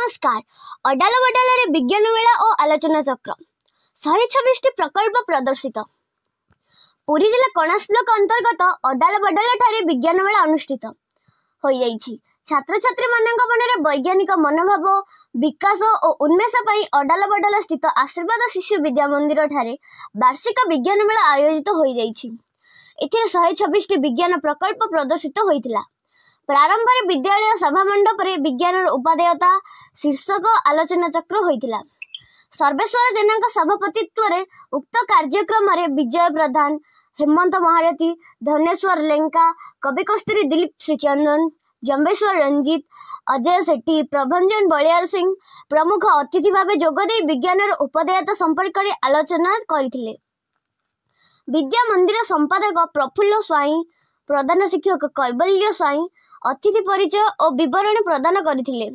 नमस्कार। अडाल बडाल विज्ञान मेला और आलोचना चक्र 126 प्रकल्प प्रदर्शित। पुरी जिला कणास ब्लॉक अंतर्गत अडाल बडाल विज्ञान मेला अनुष्ठित हो जाइछि। छात्र छात्री मानक मनरे वैज्ञानिक मनोभाव विकास और उन्मेष पई अडाल बडाल स्थित आशीर्वाद शिशु विद्या मंदिर ठारे वार्षिक विज्ञान मेला आयोजित हो जाइछि। एथिरे 126 विज्ञान प्रकल्प प्रदर्शित होइतिला। प्रारंभ में विद्यालय सभा मंडप रे विज्ञान उपादेयता शीर्षक आलोचना चक्र होइतिला। सर्वेश्वर जेना सभापतित्व रे उक्त कार्यक्रम रे विजय प्रधान, हेमंत महारथी, धनेश्वर लेंका, कवि कस्तूरी दिलीप श्रीचंदन, जम्बेश्वर रंजीत, अजय सेठी, प्रभंजन बलियार सिंह प्रमुख अतिथि भाव जोगदे विज्ञान उपादेयता संपर्क में आलोचना करथिले। विद्या मंदिर संपादक प्रफुल्ल स्वाई, प्रधान शिक्षक कैबल्य स्वाई अतिथि परिचय और विवरण प्रदान करथिले।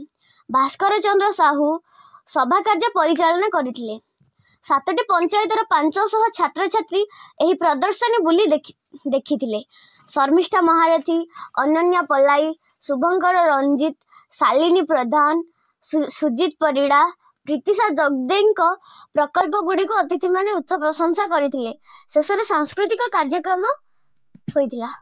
भास्कर चंद्र साहू सभा कार्य परिचालन करथिले। 7टी पंचायतर 500 छात्र छात्री एही प्रदर्शनी बुली देखिथिले। शर्मिष्ठा महारथी, अनन्या पलाई, शुभंकर रंजीत, शालिनी प्रधान, सुजित परिड़ा, प्रीतिशा जगदेक प्रकल्प गुड़ी को अतिथि माने उच्च प्रशंसा करथिले। शेषरे सांस्कृतिक कार्यक्रम होइतिला।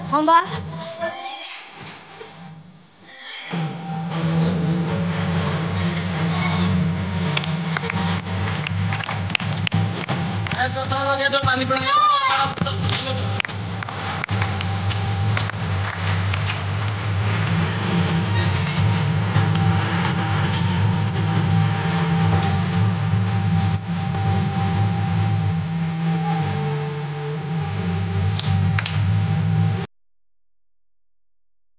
हाँ बा